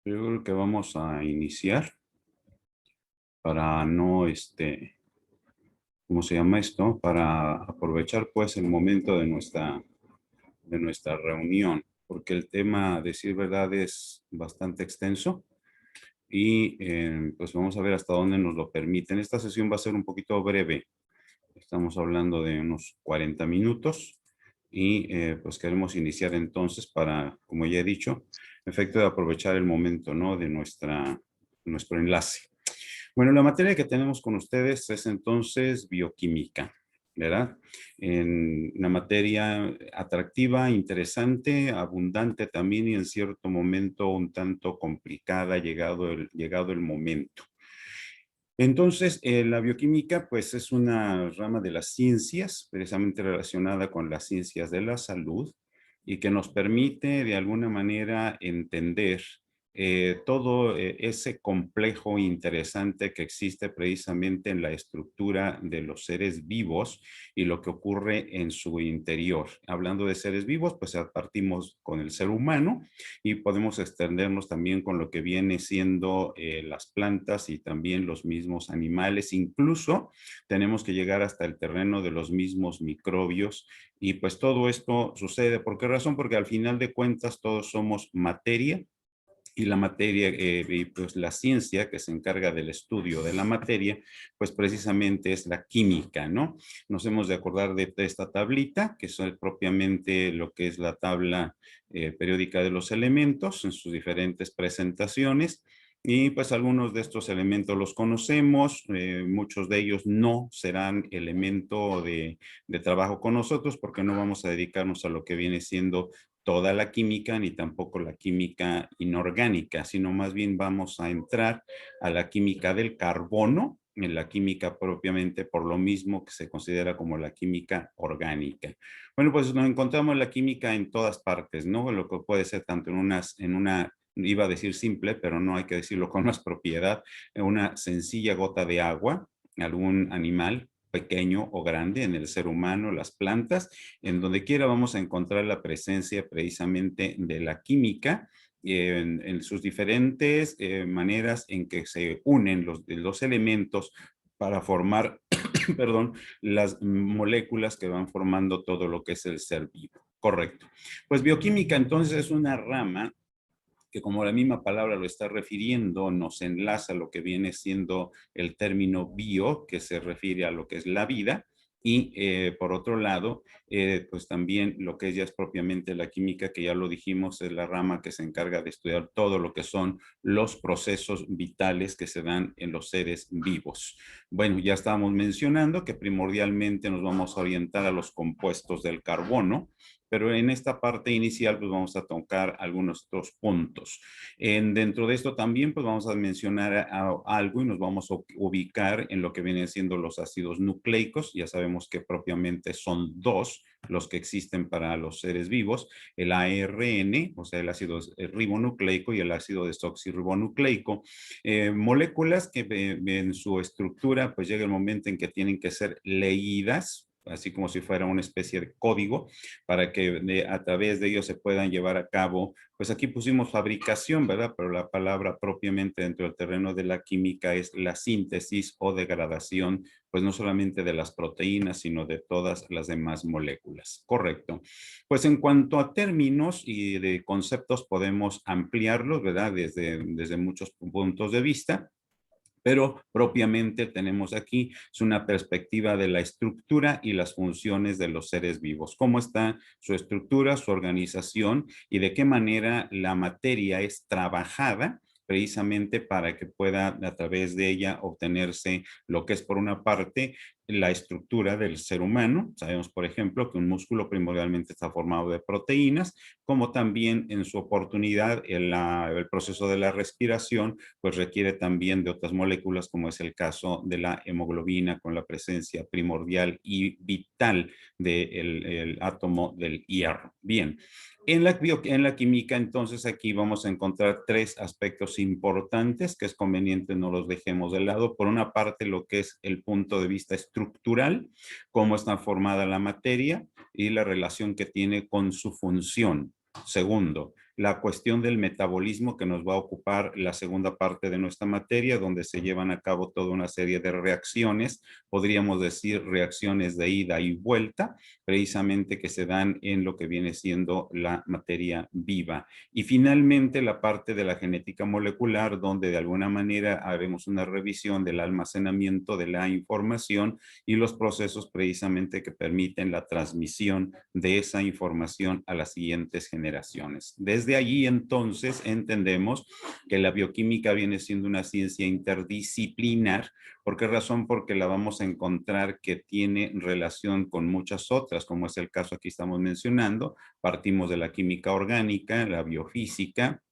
Yo creo que vamos a iniciar para no, ¿cómo se llama esto? Para aprovechar pues el momento de nuestra reunión, porque el tema, a decir verdad, es bastante extenso y pues vamos a ver hasta dónde nos lo permiten. Esta sesión va a ser un poquito breve. Estamos hablando de unos 40 minutos y pues queremos iniciar entonces para, como ya he dicho, efecto de aprovechar el momento, ¿no? De nuestro enlace. Bueno, la materia que tenemos con ustedes es entonces bioquímica, ¿verdad? En una materia atractiva, interesante, abundante también y en cierto momento un tanto complicada llegado el momento. Entonces, la bioquímica, pues, es una rama de las ciencias, precisamente relacionada con las ciencias de la salud, y que nos permite, de alguna manera, entender todo ese complejo interesante que existe precisamente en la estructura de los seres vivos y lo que ocurre en su interior. Hablando de seres vivos, pues partimos con el ser humano y podemos extendernos también con lo que viene siendo las plantas y también los mismos animales. Incluso tenemos que llegar hasta el terreno de los mismos microbios y pues todo esto sucede. ¿Por qué razón? Porque al final de cuentas todos somos materia y la materia, y pues la ciencia que se encarga del estudio de la materia, pues precisamente es la química, ¿no? Nos hemos de acordar de esta tablita, que es propiamente lo que es la tabla periódica de los elementos en sus diferentes presentaciones. Y pues algunos de estos elementos los conocemos, muchos de ellos no serán elemento de trabajo con nosotros porque no vamos a dedicarnos a lo que viene siendo toda la química ni tampoco la química inorgánica, sino más bien vamos a entrar a la química del carbono, en la química propiamente por lo mismo que se considera como la química orgánica. Bueno, pues nos encontramos la química en todas partes, ¿no? Lo que puede ser tanto en una iba a decir simple, pero no hay que decirlo con más propiedad, en una sencilla gota de agua, algún animal pequeño o grande en el ser humano, las plantas, en donde quiera vamos a encontrar la presencia precisamente de la química en sus diferentes maneras en que se unen los elementos para formar, perdón, las moléculas que van formando todo lo que es el ser vivo. Correcto. Pues bioquímica entonces es una rama que como la misma palabra lo está refiriendo, nos enlaza a lo que viene siendo el término bio, que se refiere a lo que es la vida, y por otro lado, pues también lo que ya es propiamente la química, que ya lo dijimos, es la rama que se encarga de estudiar todo lo que son los procesos vitales que se dan en los seres vivos. Bueno, ya estábamos mencionando que primordialmente nos vamos a orientar a los compuestos del carbono, pero en esta parte inicial pues vamos a tocar algunos otros puntos. Dentro de esto también pues vamos a mencionar algo y nos vamos a ubicar en lo que vienen siendo los ácidos nucleicos. Ya sabemos que propiamente son dos los que existen para los seres vivos, el ARN, o sea, el ácido ribonucleico y el ácido desoxirribonucleico, moléculas que en su estructura pues llega el momento en que tienen que ser leídas, así como si fuera una especie de código, para que a través de ellos se puedan llevar a cabo, pues aquí pusimos fabricación, ¿verdad? Pero la palabra propiamente dentro del terreno de la química es la síntesis o degradación, pues no solamente de las proteínas, sino de todas las demás moléculas. Correcto. Pues en cuanto a términos y de conceptos podemos ampliarlos, ¿verdad? Desde muchos puntos de vista. Pero propiamente tenemos aquí es una perspectiva de la estructura y las funciones de los seres vivos. ¿Cómo está su estructura, su organización y de qué manera la materia es trabajada precisamente para que pueda a través de ella obtenerse lo que es por una parte la estructura del ser humano? Sabemos, por ejemplo, que un músculo primordialmente está formado de proteínas, como también en su oportunidad el proceso de la respiración pues requiere también de otras moléculas, como es el caso de la hemoglobina, con la presencia primordial y vital del átomo del hierro. Bien, en la química, entonces, aquí vamos a encontrar tres aspectos importantes que es conveniente no los dejemos de lado. Por una parte, lo que es el punto de vista estructural, cómo está formada la materia y la relación que tiene con su función. Segundo, la cuestión del metabolismo, que nos va a ocupar la segunda parte de nuestra materia, donde se llevan a cabo toda una serie de reacciones, podríamos decir reacciones de ida y vuelta, precisamente que se dan en lo que viene siendo la materia viva. Y finalmente la parte de la genética molecular, donde de alguna manera haremos una revisión del almacenamiento de la información y los procesos precisamente que permiten la transmisión de esa información a las siguientes generaciones. Desde allí entonces entendemos que la bioquímica viene siendo una ciencia interdisciplinar. ¿Por qué razón? Porque la vamos a encontrar que tiene relación con muchas otras, como es el caso aquí estamos mencionando. Partimos de la química orgánica, la biofísica,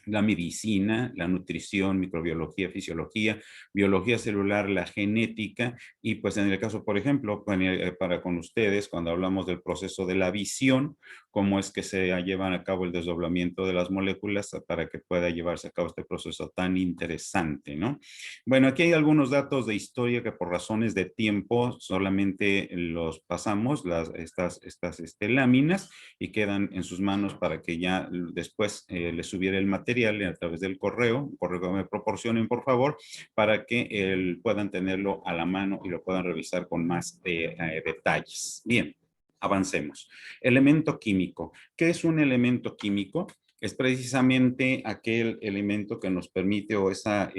la medicina, la nutrición, microbiología, fisiología, biología celular, la genética y pues en el caso, por ejemplo, para con ustedes, cuando hablamos del proceso de la visión, cómo es que se llevan a cabo el desdoblamiento de las moléculas para que pueda llevarse a cabo este proceso tan interesante, ¿no? Bueno, aquí hay algunos datos de historia que por razones de tiempo solamente los pasamos, estas láminas, y quedan en sus manos para que ya después les subiera el material a través del correo, un correo que me proporcionen por favor, para que puedan tenerlo a la mano y lo puedan revisar con más detalles. Bien, avancemos. Elemento químico. ¿Qué es un elemento químico? Es precisamente aquel elemento que nos permite o esa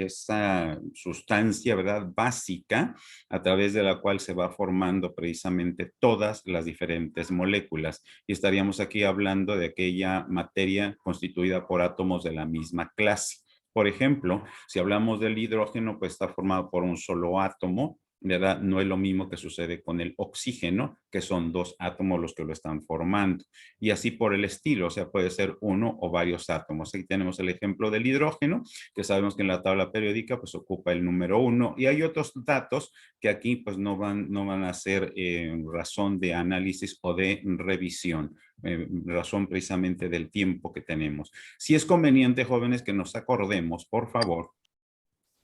sustancia, ¿verdad? Básica a través de la cual se va formando precisamente todas las diferentes moléculas. Y estaríamos aquí hablando de aquella materia constituida por átomos de la misma clase. Por ejemplo, si hablamos del hidrógeno, pues está formado por un solo átomo, ¿verdad? No es lo mismo que sucede con el oxígeno, que son dos átomos los que lo están formando. Y así por el estilo, o sea, puede ser uno o varios átomos. Aquí tenemos el ejemplo del hidrógeno, que sabemos que en la tabla periódica pues ocupa el número 1. Y hay otros datos que aquí pues no van a ser razón de análisis o de revisión. Razón precisamente del tiempo que tenemos. Si es conveniente, jóvenes, que nos acordemos, por favor,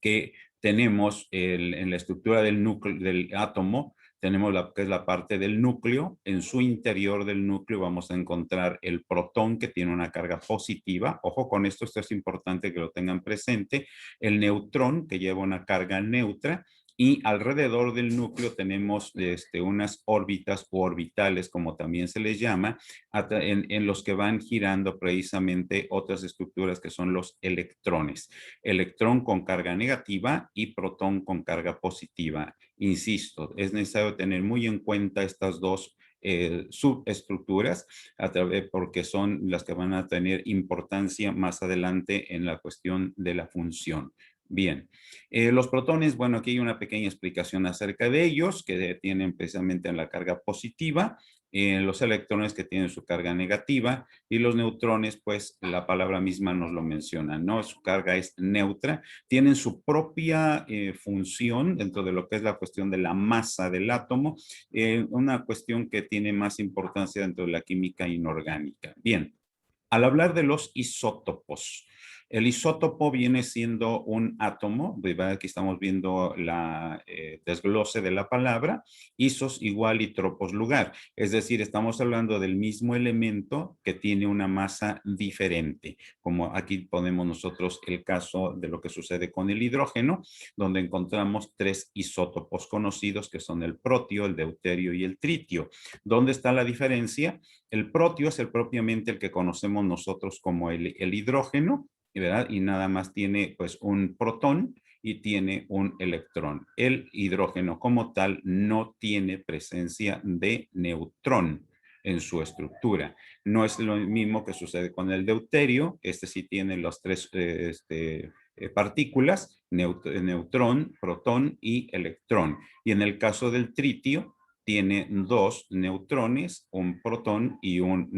que tenemos en la estructura del núcleo del átomo, tenemos que es la parte del núcleo. En su interior del núcleo vamos a encontrar el protón, que tiene una carga positiva. Ojo con esto es importante que lo tengan presente. El neutrón, que lleva una carga neutra. Y alrededor del núcleo tenemos unas órbitas o orbitales, como también se les llama, en los que van girando precisamente otras estructuras que son los electrones. Electrón con carga negativa y protón con carga positiva. Insisto, es necesario tener muy en cuenta estas dos subestructuras porque son las que van a tener importancia más adelante en la cuestión de la función. Bien, los protones, bueno, aquí hay una pequeña explicación acerca de ellos, que tienen precisamente la carga positiva, los electrones que tienen su carga negativa, y los neutrones, pues la palabra misma nos lo menciona, ¿no? Su carga es neutra, tienen su propia función dentro de lo que es la cuestión de la masa del átomo, una cuestión que tiene más importancia dentro de la química inorgánica. Bien. Al hablar de los isótopos, el isótopo viene siendo un átomo, ¿verdad? Aquí estamos viendo la desglose de la palabra, isos igual y tropos lugar, es decir, estamos hablando del mismo elemento que tiene una masa diferente, como aquí ponemos nosotros el caso de lo que sucede con el hidrógeno, donde encontramos tres isótopos conocidos que son el protio, el deuterio y el tritio. ¿Dónde está la diferencia? El protio es propiamente el que conocemos nosotros como el hidrógeno, ¿verdad? Y nada más tiene pues un protón y tiene un electrón. El hidrógeno como tal no tiene presencia de neutrón en su estructura. No es lo mismo que sucede con el deuterio. Este sí tiene las tres partículas, neutrón, protón y electrón. Y en el caso del tritio, tiene dos neutrones, un protón y un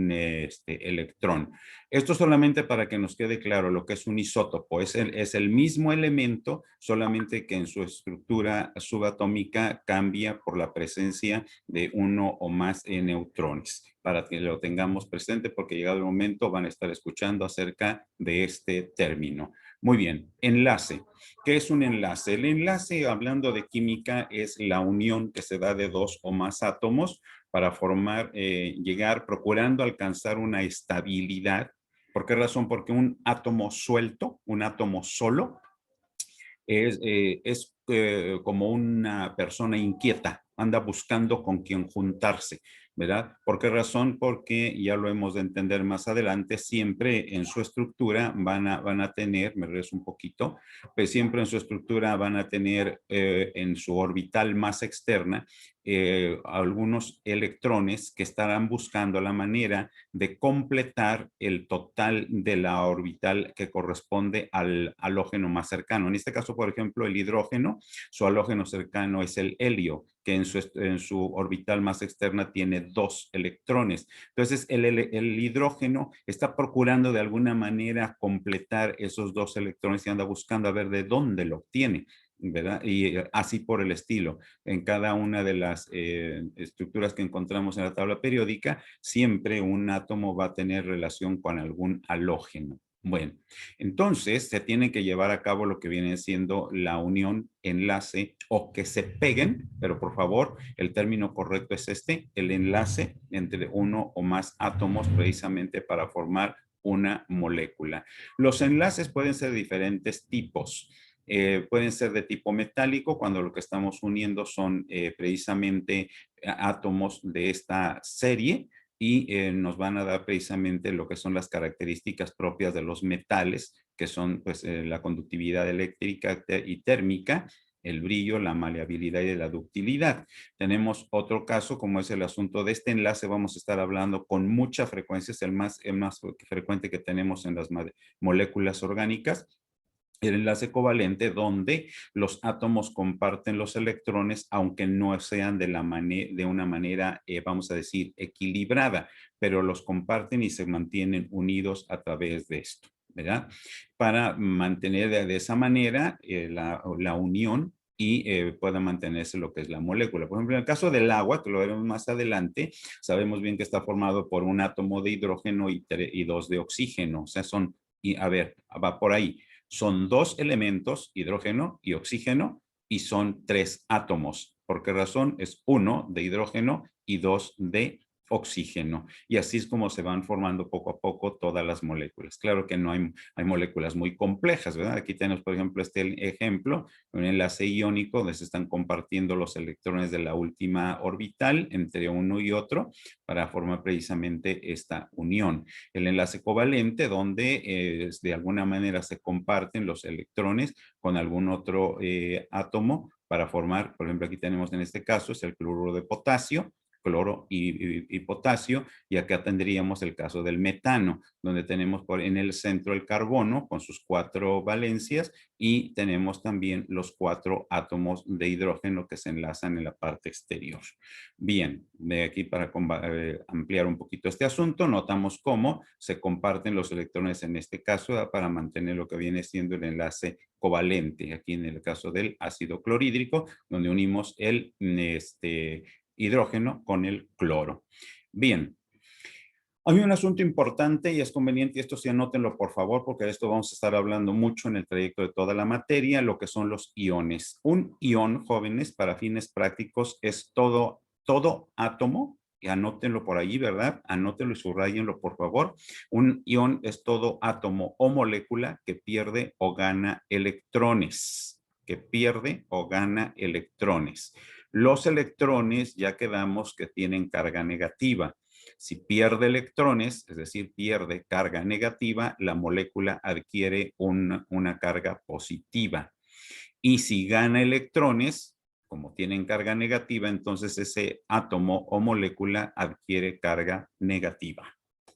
electrón. Esto solamente para que nos quede claro lo que es un isótopo. Es el mismo elemento, solamente que en su estructura subatómica cambia por la presencia de uno o más neutrones. Para que lo tengamos presente, porque llegado el momento van a estar escuchando acerca de este término. Muy bien, enlace. ¿Qué es un enlace? El enlace, hablando de química, es la unión que se da de dos o más átomos para formar, llegar, procurando alcanzar una estabilidad, ¿Por qué razón? Porque un átomo suelto, un átomo solo, es como una persona inquieta, anda buscando con quién juntarse, ¿verdad? ¿Por qué razón? Porque ya lo hemos de entender más adelante, siempre en su estructura van a tener, me regreso un poquito, pues siempre en su estructura van a tener en su orbital más externa algunos electrones que estarán buscando la manera de completar el total de la orbital que corresponde al halógeno más cercano. En este caso, por ejemplo, el hidrógeno, su halógeno cercano es el helio, que en su orbital más externa tiene 2 electrones. Entonces, el hidrógeno está procurando de alguna manera completar esos 2 electrones y anda buscando a ver de dónde lo obtiene, ¿verdad? Y así por el estilo. En cada una de las estructuras que encontramos en la tabla periódica, siempre un átomo va a tener relación con algún halógeno. Bueno, entonces se tiene que llevar a cabo lo que viene siendo la unión, enlace o que se peguen, pero por favor, el término correcto es este, el enlace entre uno o más átomos precisamente para formar una molécula. Los enlaces pueden ser de diferentes tipos. Pueden ser de tipo metálico cuando lo que estamos uniendo son precisamente átomos de esta serie y nos van a dar precisamente lo que son las características propias de los metales, que son pues la conductividad eléctrica y térmica, el brillo, la maleabilidad y la ductilidad. Tenemos otro caso como es el asunto de este enlace, vamos a estar hablando con mucha frecuencia, es el más frecuente que tenemos en las moléculas orgánicas, el enlace covalente donde los átomos comparten los electrones aunque no sean de una manera, vamos a decir, equilibrada, pero los comparten y se mantienen unidos a través de esto, ¿verdad? Para mantener de esa manera la unión y pueda mantenerse lo que es la molécula. Por ejemplo, en el caso del agua, que lo veremos más adelante, sabemos bien que está formado por un átomo de hidrógeno y 2 de oxígeno, o sea, a ver, va por ahí. Son 2 elementos, hidrógeno y oxígeno, y son 3 átomos. ¿Por qué razón? Es 1 de hidrógeno y 2 de oxígeno. Y así es como se van formando poco a poco todas las moléculas. Claro que no hay moléculas muy complejas, ¿verdad? Aquí tenemos, por ejemplo, este ejemplo, un enlace iónico donde se están compartiendo los electrones de la última orbital entre uno y otro para formar precisamente esta unión. El enlace covalente donde de alguna manera se comparten los electrones con algún otro átomo para formar, por ejemplo, aquí tenemos en este caso es el cloruro de potasio, cloro y potasio, y acá tendríamos el caso del metano, donde tenemos en el centro el carbono con sus 4 valencias y tenemos también los 4 átomos de hidrógeno que se enlazan en la parte exterior. Bien, de aquí para ampliar un poquito este asunto, notamos cómo se comparten los electrones en este caso para mantener lo que viene siendo el enlace covalente, aquí en el caso del ácido clorhídrico, donde unimos el hidrógeno con el cloro. Bien, hay un asunto importante y es conveniente, y esto sí anótenlo por favor, porque de esto vamos a estar hablando mucho en el trayecto de toda la materia, lo que son los iones. Un ion, jóvenes, para fines prácticos, es todo átomo, y anótenlo por ahí, ¿verdad? Anótenlo y subrayenlo, por favor. Un ion es todo átomo o molécula que pierde o gana electrones, que pierde o gana electrones. Los electrones ya quedamos que tienen carga negativa. Si pierde electrones, es decir, pierde carga negativa, la molécula adquiere una carga positiva. Y si gana electrones, como tienen carga negativa, entonces ese átomo o molécula adquiere carga negativa,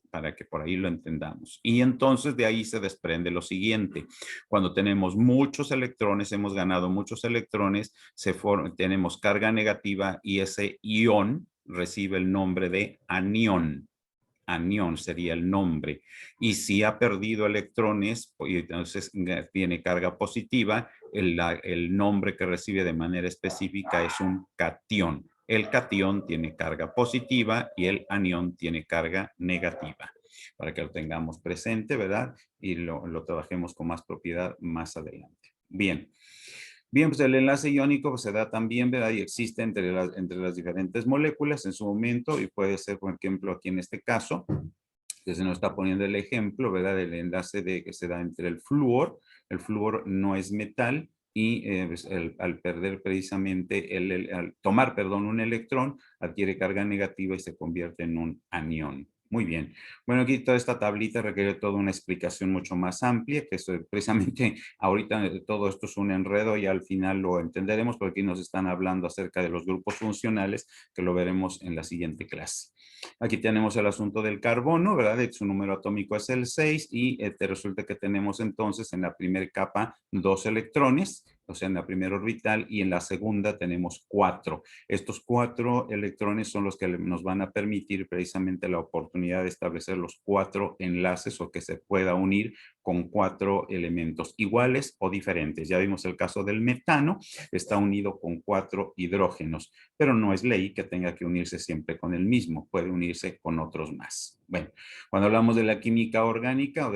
para que por ahí lo entendamos. Y entonces de ahí se desprende lo siguiente. Cuando tenemos muchos electrones, hemos ganado muchos electrones, tenemos carga negativa y ese ion recibe el nombre de anión. Anión sería el nombre. Y si ha perdido electrones, pues, entonces tiene carga positiva, el nombre que recibe de manera específica es un catión. El catión tiene carga positiva y el anión tiene carga negativa. Para que lo tengamos presente, ¿verdad? Y lo trabajemos con más propiedad más adelante. Bien. Bien, pues el enlace iónico se da también, ¿verdad? Y existe entre las diferentes moléculas en su momento y puede ser, por ejemplo, aquí en este caso, que se nos está poniendo el ejemplo, ¿verdad? Del enlace que se da entre el flúor. El flúor no es metal y pues, al perder precisamente, al tomar, perdón, un electrón, adquiere carga negativa y se convierte en un anión. Muy bien. Bueno, aquí toda esta tablita requiere toda una explicación mucho más amplia, que eso, precisamente ahorita todo esto es un enredo y al final lo entenderemos porque aquí nos están hablando acerca de los grupos funcionales, que lo veremos en la siguiente clase. Aquí tenemos el asunto del carbono, ¿verdad? Su número atómico es el 6 y te resulta que tenemos entonces en la primera capa 2 electrones, o sea, en la primera orbital, y en la segunda tenemos 4. Estos 4 electrones son los que nos van a permitir precisamente la oportunidad de establecer los 4 enlaces o que se pueda unir con 4 elementos iguales o diferentes. Ya vimos el caso del metano, está unido con 4 hidrógenos, pero no es ley que tenga que unirse siempre con el mismo, puede unirse con otros más. Bueno, cuando hablamos de la química orgánica o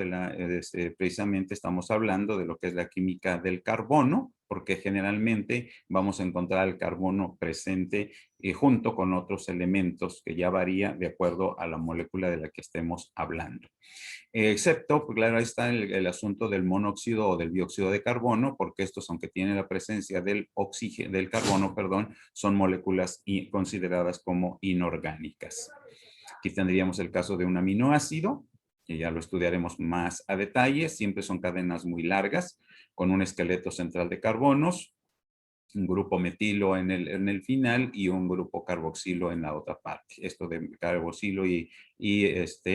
precisamente estamos hablando de lo que es la química del carbono, porque generalmente vamos a encontrar el carbono presente junto con otros elementos que ya varía de acuerdo a la molécula de la que estemos hablando. Excepto, pues claro, ahí está el asunto del monóxido o del dióxido de carbono, porque estos, aunque tienen la presencia del oxígeno, del carbono, perdón, son moléculas consideradas como inorgánicas. Aquí tendríamos el caso de un aminoácido, que ya lo estudiaremos más a detalle. Siempre son cadenas muy largas, con un esqueleto central de carbonos, un grupo metilo en el final y un grupo carboxilo en la otra parte. Esto de carboxilo y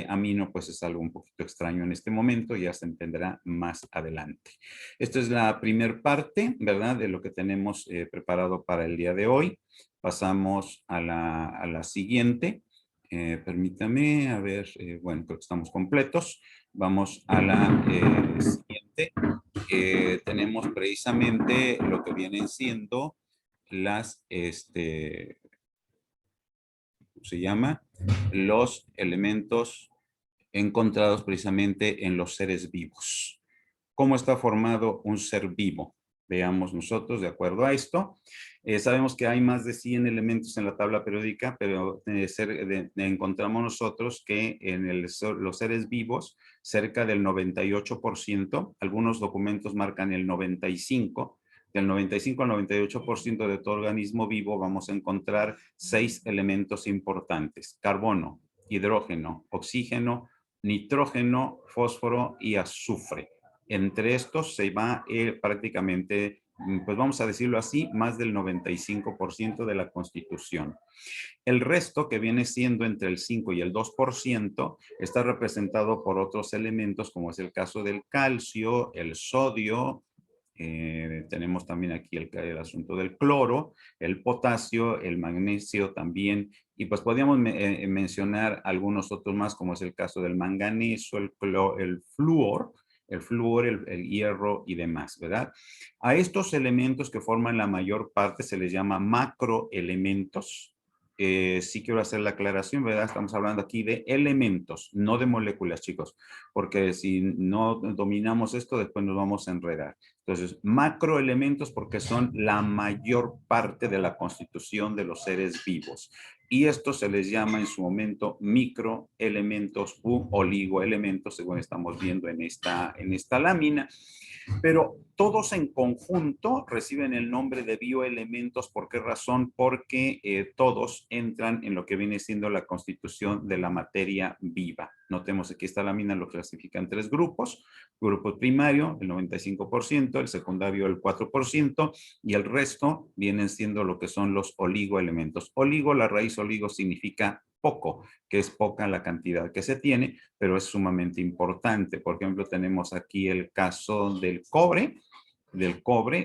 amino pues es algo un poquito extraño en este momento, ya se entenderá más adelante. Esta es la primera parte, ¿verdad? De lo que tenemos preparado para el día de hoy. Pasamos a la siguiente. Permítame, a ver, bueno, creo que estamos completos. Vamos a la siguiente. Tenemos precisamente lo que vienen siendo las, ¿cómo se llama? Los elementos encontrados precisamente en los seres vivos. ¿Cómo está formado un ser vivo? Veamos nosotros, de acuerdo a esto. Sabemos que hay más de 100 elementos en la tabla periódica, pero encontramos nosotros que en los seres vivos, cerca del 98%, algunos documentos marcan el 95%, del 95 al 98% de todo organismo vivo vamos a encontrar 6 elementos importantes: carbono, hidrógeno, oxígeno, nitrógeno, fósforo y azufre. Entre estos se va prácticamente, pues vamos a decirlo así, más del 95% de la constitución. El resto, que viene siendo entre el 5 y el 2%, está representado por otros elementos, como es el caso del calcio, el sodio, tenemos también aquí el asunto del cloro, el potasio, el magnesio también, y pues podríamos mencionar algunos otros más, como es el caso del manganeso, el flúor, el hierro y demás, ¿verdad? A estos elementos que forman la mayor parte se les llama macroelementos. Sí quiero hacer la aclaración, ¿verdad? Estamos hablando aquí de elementos, no de moléculas, chicos, porque si no dominamos esto, después nos vamos a enredar. Entonces, macroelementos porque son la mayor parte de la constitución de los seres vivos. Y esto se les llama en su momento microelementos u oligoelementos, según estamos viendo en esta lámina. Pero todos en conjunto reciben el nombre de bioelementos. ¿Por qué razón? Porque todos entran en lo que viene siendo la constitución de la materia viva. Notemos aquí esta lámina lo clasifica en 3 grupos. Grupo primario, el 95%, el secundario, el 4%, y el resto vienen siendo lo que son los oligoelementos. Oligo, la raíz oligo significa poco, que es poca la cantidad que se tiene, pero es sumamente importante. Por ejemplo, tenemos aquí el caso del cobre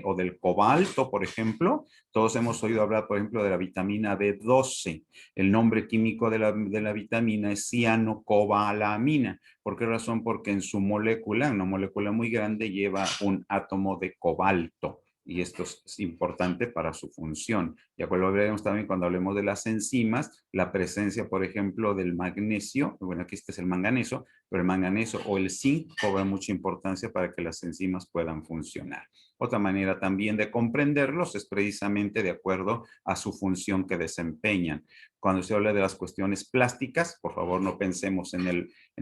o del cobalto, por ejemplo. Todos hemos oído hablar, por ejemplo, de la vitamina B12. El nombre químico de la vitamina es cianocobalamina. ¿Por qué razón? Porque en su molécula, una molécula muy grande, lleva un átomo de cobalto. Y esto es importante para su función. Ya lo veremos también cuando hablemos de las enzimas, la presencia, por ejemplo, del magnesio, bueno, aquí este es el manganeso, pero el manganeso o el zinc cobra mucha importancia para que las enzimas puedan funcionar. Otra manera también de comprenderlos es precisamente de acuerdo a su función que desempeñan. Cuando se habla de las cuestiones plásticas, por favor no pensemos en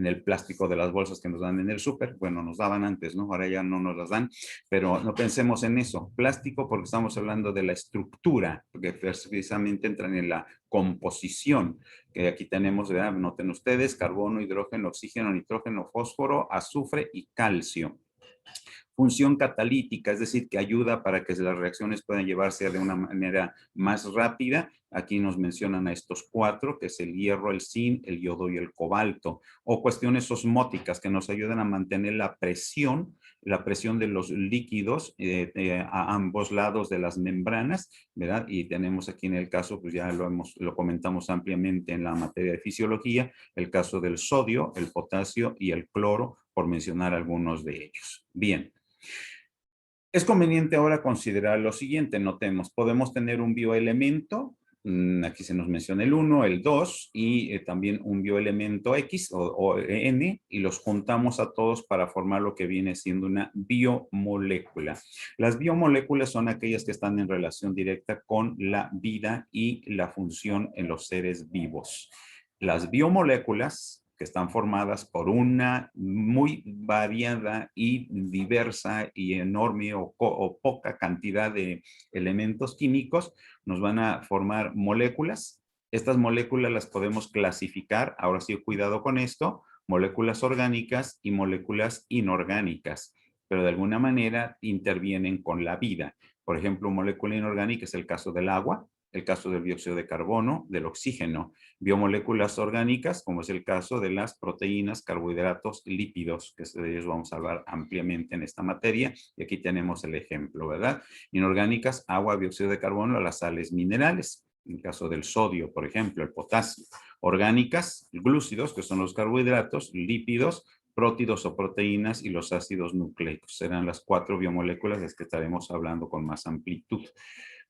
el plástico de las bolsas que nos dan en el súper. Bueno, nos daban antes, ¿no? Ahora ya no nos las dan, pero no pensemos en eso. Plástico porque estamos hablando de la estructura, porque precisamente entran en la composición, que aquí tenemos, ¿verdad? Noten ustedes, carbono, hidrógeno, oxígeno, nitrógeno, fósforo, azufre y calcio. Función catalítica, es decir, que ayuda para que las reacciones puedan llevarse de una manera más rápida. Aquí nos mencionan a estos cuatro, que es el hierro, el zinc, el yodo y el cobalto. O cuestiones osmóticas que nos ayudan a mantener la presión de los líquidos a ambos lados de las membranas, ¿verdad? Y tenemos aquí en el caso, pues ya lo comentamos ampliamente en la materia de fisiología, el caso del sodio, el potasio y el cloro, por mencionar algunos de ellos. Bien. Es conveniente ahora considerar lo siguiente, notemos, podemos tener un bioelemento, aquí se nos menciona el 1, el 2 y también un bioelemento X o N y los juntamos a todos para formar lo que viene siendo una biomolécula. Las biomoléculas son aquellas que están en relación directa con la vida y la función en los seres vivos. Las biomoléculas que están formadas por una muy variada y diversa y enorme o poca cantidad de elementos químicos, nos van a formar moléculas. Estas moléculas las podemos clasificar, ahora sí, cuidado con esto, moléculas orgánicas y moléculas inorgánicas, pero de alguna manera intervienen con la vida. Por ejemplo, molécula inorgánica es el caso del agua, el caso del dióxido de carbono, del oxígeno. Biomoléculas orgánicas, como es el caso de las proteínas, carbohidratos, lípidos, que de ellos vamos a hablar ampliamente en esta materia, y aquí tenemos el ejemplo, ¿verdad? Inorgánicas, agua, dióxido de carbono, las sales minerales, en el caso del sodio, por ejemplo, el potasio. Orgánicas, glúcidos, que son los carbohidratos, lípidos, prótidos o proteínas y los ácidos nucleicos. Serán las 4 biomoléculas de las que estaremos hablando con más amplitud.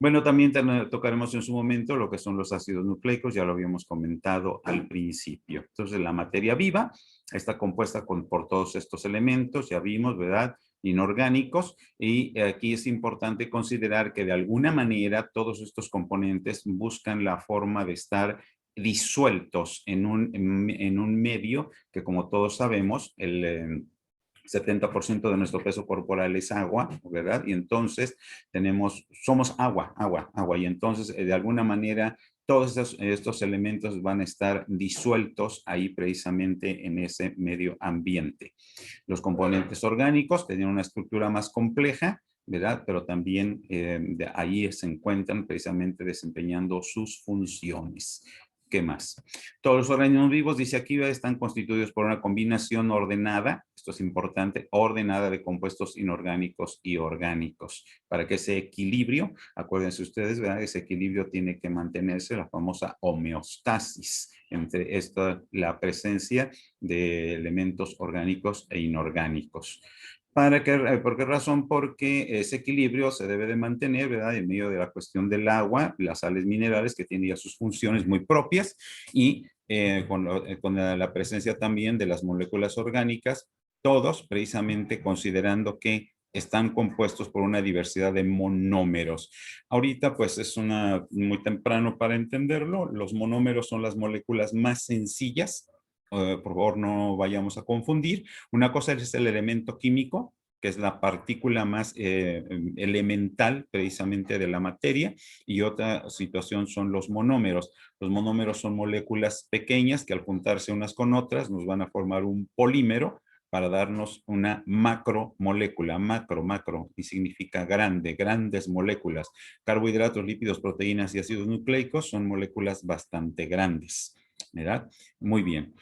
Bueno, también tocaremos en su momento lo que son los ácidos nucleicos, ya lo habíamos comentado al principio. Entonces, la materia viva está compuesta por todos estos elementos, ya vimos, ¿verdad? Inorgánicos, y aquí es importante considerar que de alguna manera todos estos componentes buscan la forma de estar disueltos en un medio que, como todos sabemos, el 70% de nuestro peso corporal es agua, ¿verdad? Y entonces somos agua, agua, agua. Y entonces, de alguna manera, todos estos elementos van a estar disueltos ahí precisamente en ese medio ambiente. Los componentes orgánicos tienen una estructura más compleja, ¿verdad? Pero también ahí se encuentran precisamente desempeñando sus funciones. ¿Qué más? Todos los organismos vivos, dice aquí, están constituidos por una combinación ordenada, esto es importante, ordenada de compuestos inorgánicos y orgánicos. Para que ese equilibrio, acuérdense ustedes, ¿verdad? Ese equilibrio tiene que mantenerse, la famosa homeostasis, entre la presencia de elementos orgánicos e inorgánicos. ¿Por qué razón? Porque ese equilibrio se debe de mantener, ¿verdad? En medio de la cuestión del agua, las sales minerales que tienen ya sus funciones muy propias y con la presencia también de las moléculas orgánicas, todos precisamente considerando que están compuestos por una diversidad de monómeros. Ahorita pues es muy temprano para entenderlo. Los monómeros son las moléculas más sencillas. Por favor, no vayamos a confundir. Una cosa es el elemento químico, que es la partícula más elemental precisamente de la materia, y otra situación son los monómeros. Los monómeros son moléculas pequeñas que al juntarse unas con otras nos van a formar un polímero para darnos una macromolécula, macro, y significa grande, grandes moléculas. Carbohidratos, lípidos, proteínas y ácidos nucleicos son moléculas bastante grandes, ¿verdad? Muy bien.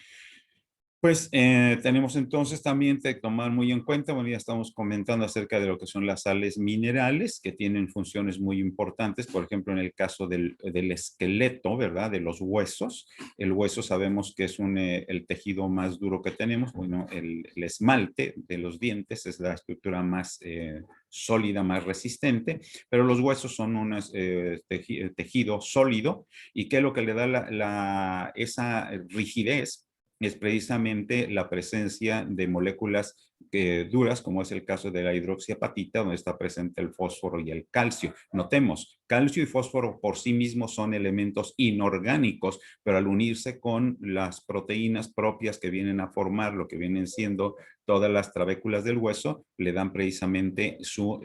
Pues tenemos entonces también que tomar muy en cuenta, bueno, ya estamos comentando acerca de lo que son las sales minerales, que tienen funciones muy importantes, por ejemplo, en el caso del esqueleto, ¿verdad? De los huesos. El hueso sabemos que es el tejido más duro que tenemos, bueno, el esmalte de los dientes es la estructura más sólida, más resistente, pero los huesos son un tejido sólido, y que lo que le da esa rigidez es precisamente la presencia de moléculas duras, como es el caso de la hidroxiapatita, donde está presente el fósforo y el calcio. Notemos, calcio y fósforo por sí mismos son elementos inorgánicos, pero al unirse con las proteínas propias que vienen a formar lo que vienen siendo todas las trabéculas del hueso, le dan precisamente su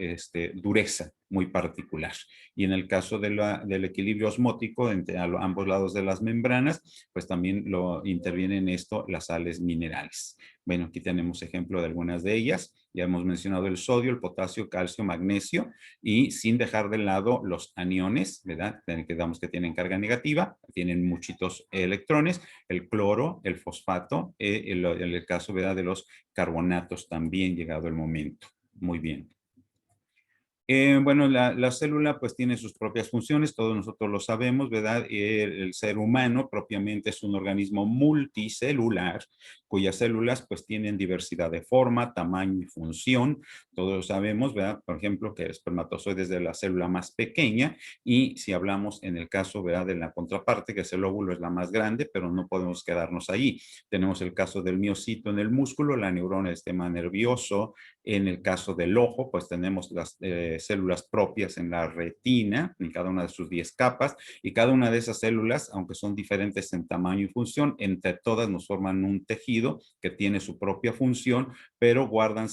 dureza muy particular. Y en el caso del equilibrio osmótico entre ambos lados de las membranas, pues también lo intervienen en esto las sales minerales. Bueno, aquí tenemos ejemplo de algunas de ellas. Ya hemos mencionado el sodio, el potasio, calcio, magnesio, y sin dejar de lado los aniones, ¿verdad? Quedamos que tienen carga negativa, tienen muchitos electrones, el cloro, el fosfato, en el caso, ¿verdad?, de los carbonatos también llegado el momento. Muy bien. Bueno, la célula pues tiene sus propias funciones, todos nosotros lo sabemos, ¿verdad? El ser humano propiamente es un organismo multicelular, cuyas células pues tienen diversidad de forma, tamaño y función. Todos lo sabemos, ¿verdad? Por ejemplo, que el espermatozoide es de la célula más pequeña y si hablamos en el caso, ¿verdad?, de la contraparte, que es el óvulo, es la más grande, pero no podemos quedarnos ahí. Tenemos el caso del miocito en el músculo, la neurona del sistema nervioso. En el caso del ojo, pues tenemos las células propias en la retina, en cada una de sus 10 capas, y cada una de esas células, aunque son diferentes en tamaño y función, entre todas nos forman un tejido que tiene su propia función, pero guardan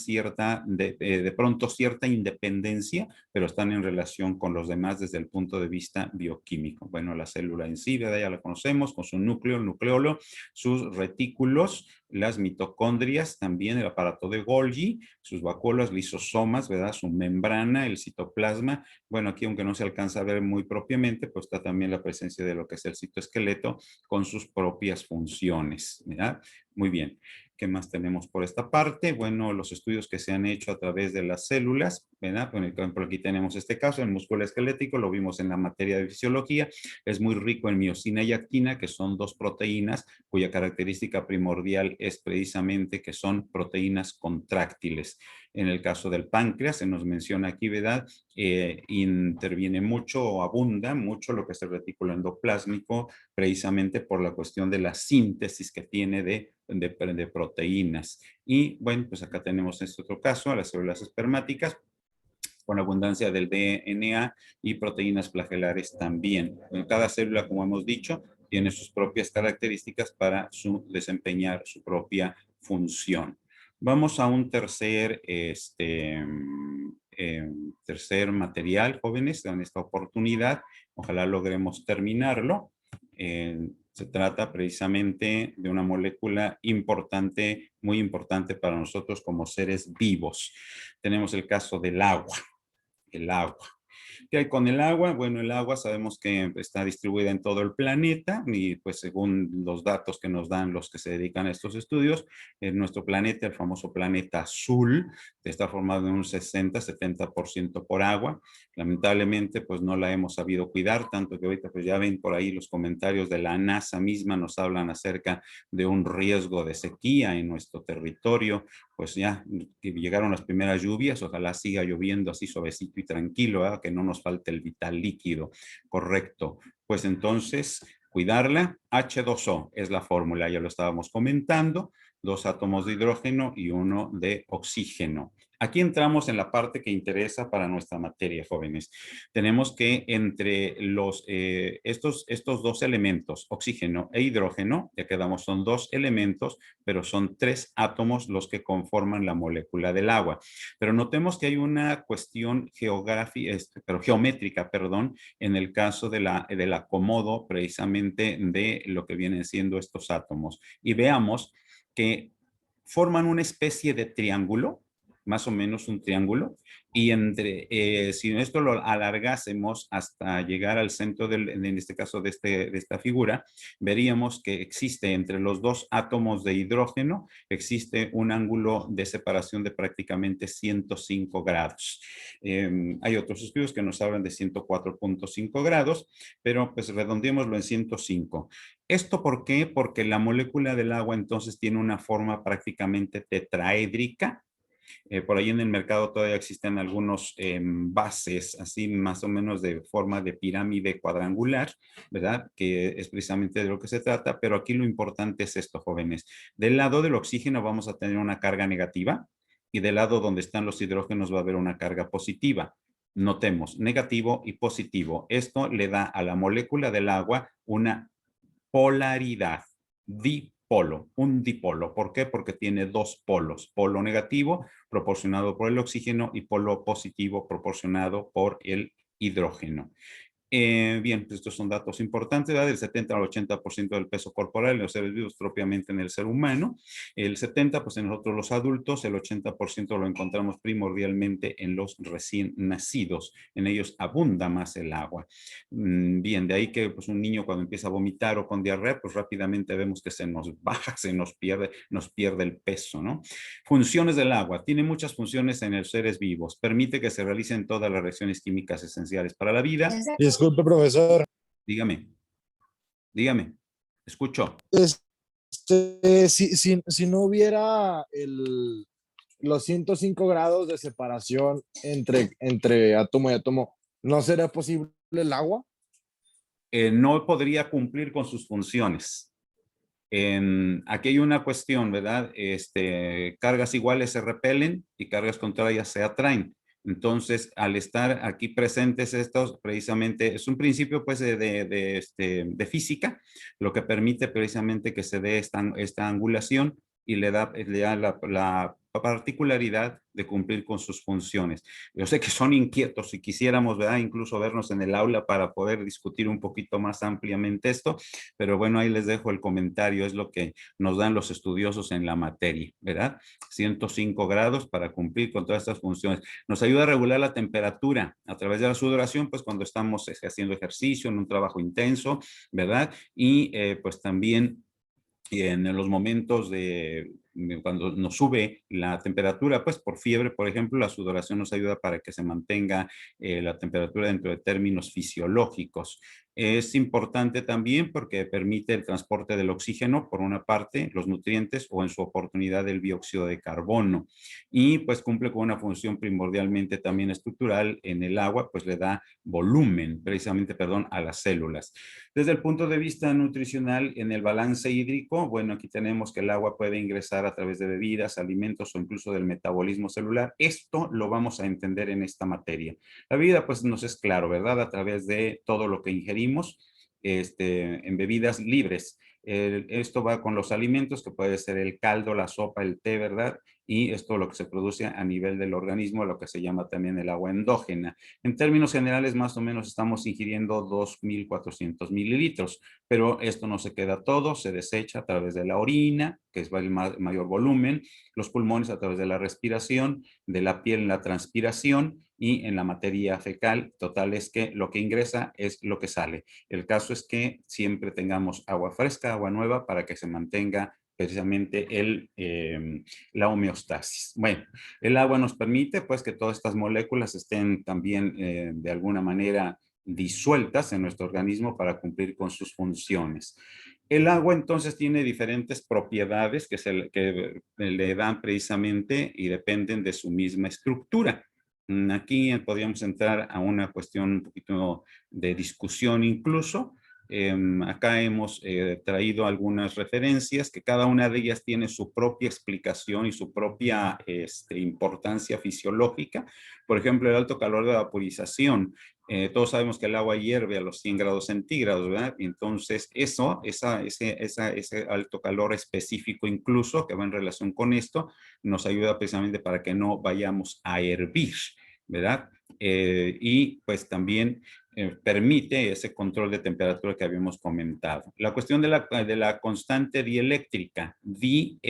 de pronto cierta independencia, pero están en relación con los demás desde el punto de vista bioquímico. Bueno, la célula en sí, ¿verdad?, ya la conocemos con su núcleo, el nucleolo, sus retículos, las mitocondrias, también el aparato de Golgi, sus vacuolas, lisosomas, ¿verdad?, su membrana, el citoplasma. Bueno, aquí aunque no se alcanza a ver muy propiamente, pues está también la presencia de lo que es el citoesqueleto con sus propias funciones, ¿verdad? Muy bien. ¿Qué más tenemos por esta parte? Bueno, los estudios que se han hecho a través de las células, ¿verdad? Por ejemplo, aquí tenemos este caso, el músculo esquelético, lo vimos en la materia de fisiología, es muy rico en miocina y actina, que son dos proteínas cuya característica primordial es precisamente que son proteínas contráctiles. En el caso del páncreas, se nos menciona aquí, ¿verdad? Interviene mucho o abunda mucho lo que es el retículo endoplásmico, precisamente por la cuestión de la síntesis que tiene de proteínas. Y bueno, pues acá tenemos este otro caso, a las células espermáticas, con abundancia del DNA y proteínas flagelares también. En cada célula, como hemos dicho, tiene sus propias características para desempeñar su propia función. Vamos a un tercer material, jóvenes, en esta oportunidad. Ojalá logremos terminarlo. Se trata precisamente de una molécula importante, muy importante para nosotros como seres vivos. Tenemos el caso del agua. El agua. ¿Qué hay con el agua? Bueno, el agua sabemos que está distribuida en todo el planeta y pues según los datos que nos dan los que se dedican a estos estudios, en nuestro planeta, el famoso planeta azul, está formado en un 60-70% por agua. Lamentablemente, pues no la hemos sabido cuidar, tanto que ahorita pues ya ven por ahí los comentarios de la NASA misma nos hablan acerca de un riesgo de sequía en nuestro territorio. Pues ya que llegaron las primeras lluvias, ojalá siga lloviendo así suavecito y tranquilo, ¿eh? Que no nos falte el vital líquido, correcto. Pues entonces, cuidarla, H2O es la fórmula, ya lo estábamos comentando, 2 átomos de hidrógeno y 1 de oxígeno. Aquí entramos en la parte que interesa para nuestra materia, jóvenes. Tenemos que entre estos dos elementos, oxígeno e hidrógeno, ya quedamos, son 2 elementos, pero son 3 átomos los que conforman la molécula del agua. Pero notemos que hay una cuestión geométrica, perdón, en el caso del acomodo precisamente de lo que vienen siendo estos átomos. Y veamos que forman una especie de triángulo, más o menos un triángulo, y si esto lo alargásemos hasta llegar al centro, en este caso de esta figura, veríamos que existe entre los 2 átomos de hidrógeno, existe un ángulo de separación de prácticamente 105 grados. Hay otros estudios que nos hablan de 104.5 grados, pero pues redondeémoslo en 105. ¿Esto por qué? Porque la molécula del agua entonces tiene una forma prácticamente tetraédrica. Por ahí en el mercado todavía existen algunos bases así más o menos de forma de pirámide cuadrangular, ¿verdad? Que es precisamente de lo que se trata, pero aquí lo importante es esto, jóvenes. Del lado del oxígeno vamos a tener una carga negativa, y del lado donde están los hidrógenos va a haber una carga positiva. Notemos, negativo y positivo. Esto le da a la molécula del agua una polaridad, dipolo, un dipolo. ¿Por qué? Porque tiene dos polos, polo negativo proporcionado por el oxígeno y polo positivo proporcionado por el hidrógeno. Bien, pues estos son datos importantes, ¿verdad? Del 70 al 80% del peso corporal en los seres vivos propiamente en el ser humano. El 70% pues en nosotros los adultos, el 80% lo encontramos primordialmente en los recién nacidos. En ellos abunda más el agua. Bien, de ahí que pues un niño cuando empieza a vomitar o con diarrea, pues rápidamente vemos que se nos baja, se nos pierde el peso, ¿no? Funciones del agua. Tiene muchas funciones en los seres vivos. Permite que se realicen todas las reacciones químicas esenciales para la vida. Disculpe, profesor. Dígame, dígame, escucho. Si no hubiera los 105 grados de separación entre átomo y átomo, ¿no sería posible el agua? No podría cumplir con sus funciones. Aquí hay una cuestión, ¿verdad? Cargas iguales se repelen y cargas contrarias se atraen. Entonces, al estar aquí presentes estos, precisamente, es un principio pues de física, lo que permite precisamente que se dé esta angulación y le da la particularidad de cumplir con sus funciones. Yo sé que son inquietos y quisiéramos, ¿verdad? Incluso vernos en el aula para poder discutir un poquito más ampliamente esto, pero bueno, ahí les dejo el comentario, es lo que nos dan los estudiosos en la materia, ¿verdad? 105 grados para cumplir con todas estas funciones. Nos ayuda a regular la temperatura a través de la sudoración, pues cuando estamos haciendo ejercicio, en un trabajo intenso, ¿verdad? Y pues también en los momentos cuando nos sube la temperatura, pues por fiebre, por ejemplo, la sudoración nos ayuda para que se mantenga la temperatura dentro de términos fisiológicos. Es importante también porque permite el transporte del oxígeno, por una parte, los nutrientes o en su oportunidad el dióxido de carbono. Y pues cumple con una función primordialmente también estructural en el agua, pues le da volumen, precisamente, perdón, a las células. Desde el punto de vista nutricional, en el balance hídrico, bueno, aquí tenemos que el agua puede ingresar a través de bebidas, alimentos o incluso del metabolismo celular. Esto lo vamos a entender en esta materia. La bebida, pues, nos es claro, ¿verdad? A través de todo lo que ingerimos en bebidas libres. Esto va con los alimentos, que puede ser el caldo, la sopa, el té, ¿verdad? Y esto lo que se produce a nivel del organismo, lo que se llama también el agua endógena. En términos generales, más o menos estamos ingiriendo 2.400 mililitros, pero esto no se queda todo, se desecha a través de la orina, que es el mayor volumen, los pulmones a través de la respiración, de la piel en la transpiración y en la materia fecal. Total es que lo que ingresa es lo que sale. El caso es que siempre tengamos agua fresca, agua nueva, para que se mantenga precisamente la homeostasis. Bueno, el agua nos permite pues que todas estas moléculas estén también de alguna manera disueltas en nuestro organismo para cumplir con sus funciones. El agua entonces tiene diferentes propiedades que le dan precisamente y dependen de su misma estructura. Aquí podríamos entrar a una cuestión un poquito de discusión incluso. Acá hemos traído algunas referencias que cada una de ellas tiene su propia explicación y su propia importancia fisiológica. Por ejemplo, el alto calor de vaporización. Todos sabemos que el agua hierve a los 100 grados centígrados, ¿verdad? Entonces, ese alto calor específico incluso, que va en relación con esto, nos ayuda precisamente para que no vayamos a hervir, ¿verdad? Y pues también permite ese control de temperatura que habíamos comentado. La cuestión de la constante dieléctrica, ¿sí?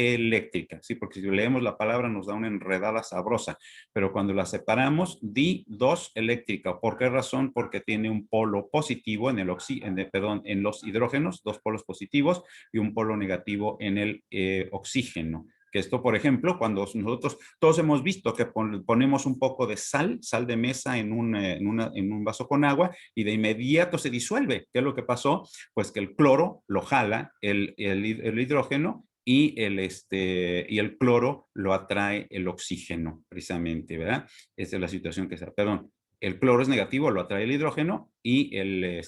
Porque si leemos la palabra nos da una enredada sabrosa, pero cuando la separamos, di2 eléctrica. ¿Por qué razón? Porque tiene un polo positivo en en los hidrógenos, dos polos positivos, y un polo negativo en el oxígeno. Que esto, por ejemplo, cuando nosotros todos hemos visto que ponemos un poco de sal de mesa en un vaso con agua y de inmediato se disuelve. ¿Qué es lo que pasó? Pues que el cloro lo jala el hidrógeno y el cloro lo atrae el oxígeno, precisamente, ¿verdad? Esa es la situación que se... Perdón, el cloro es negativo, lo atrae el hidrógeno y el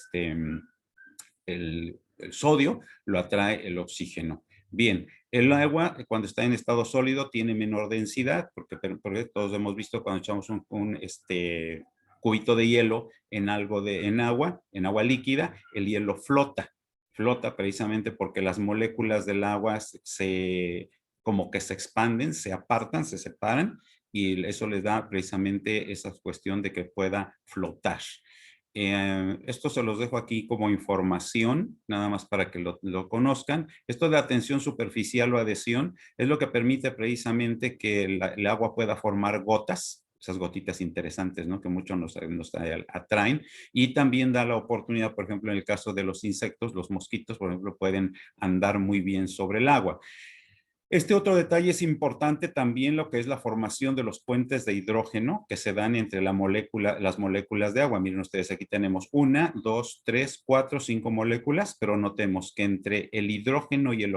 sodio lo atrae el oxígeno. Bien, el agua cuando está en estado sólido tiene menor densidad, porque todos hemos visto cuando echamos un cubito de hielo en en agua líquida, el hielo flota precisamente porque las moléculas del agua como que se expanden, se apartan, se separan, y eso les da precisamente esa cuestión de que pueda flotar. Esto se los dejo aquí como información, nada más para que lo conozcan. Esto de atención superficial o adhesión es lo que permite precisamente que el agua pueda formar gotas, esas gotitas interesantes, ¿no? Que muchos nos atraen, y también da la oportunidad, por ejemplo, en el caso de los insectos, los mosquitos, por ejemplo, pueden andar muy bien sobre el agua. Este otro detalle es importante también, lo que es la formación de los puentes de hidrógeno que se dan entre las moléculas de agua. Miren ustedes, aquí tenemos 1, 2, 3, 4, 5 moléculas, pero notemos que entre el hidrógeno y el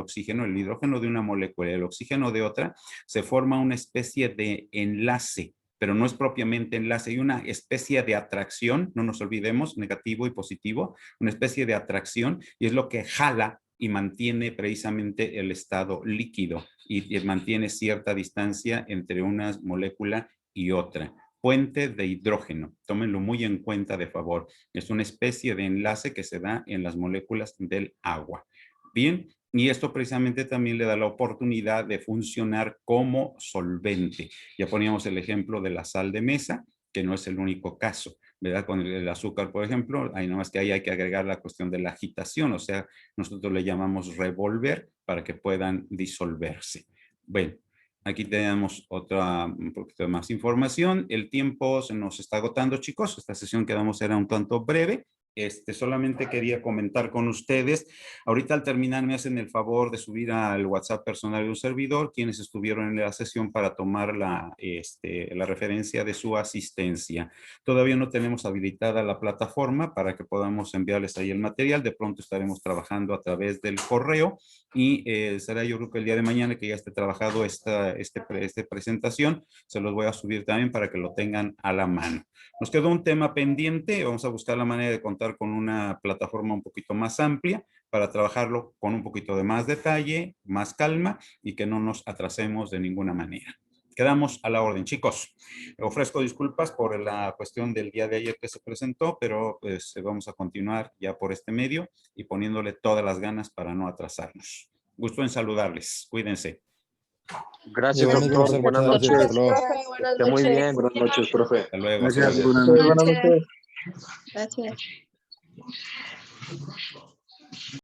hidrógeno de una molécula y el oxígeno de otra, se forma una especie de enlace, pero no es propiamente enlace, hay una especie de atracción, no nos olvidemos, negativo y positivo, una especie de atracción, y es lo que jala y mantiene precisamente el estado líquido y mantiene cierta distancia entre una molécula y otra. Puente de hidrógeno, tómenlo muy en cuenta de favor. Es una especie de enlace que se da en las moléculas del agua. Bien, y esto precisamente también le da la oportunidad de funcionar como solvente. Ya poníamos el ejemplo de la sal de mesa, que no es el único caso, ¿verdad? Con el azúcar, por ejemplo, hay nomás que ahí hay que agregar la cuestión de la agitación, o sea, nosotros le llamamos revolver para que puedan disolverse. Bueno, aquí tenemos un poquito de más información. El tiempo se nos está agotando, chicos. Esta sesión que damos era un tanto breve. Solamente quería comentar con ustedes, ahorita al terminar me hacen el favor de subir al WhatsApp personal de un servidor quienes estuvieron en la sesión para tomar la referencia de su asistencia. Todavía no tenemos habilitada la plataforma para que podamos enviarles ahí el material, de pronto estaremos trabajando a través del correo y será yo creo que el día de mañana que ya esté trabajado esta presentación, se los voy a subir también para que lo tengan a la mano. Nos quedó un tema pendiente, vamos a buscar la manera de contar con una plataforma un poquito más amplia para trabajarlo con un poquito de más detalle, más calma y que no nos atrasemos de ninguna manera. Quedamos a la orden, chicos. Ofrezco disculpas por la cuestión del día de ayer que se presentó, pero pues vamos a continuar ya por este medio y poniéndole todas las ganas para no atrasarnos. Gusto en saludarles. Cuídense. Gracias, Igualmente, doctor. profesor, Buenas muchas noches. gracias. Hasta luego. Profe, buenas Esté muy noches. bien. Buenas noches, profe. Hasta luego. Gracias, Buenas buenas Buenas noches. noches. Gracias.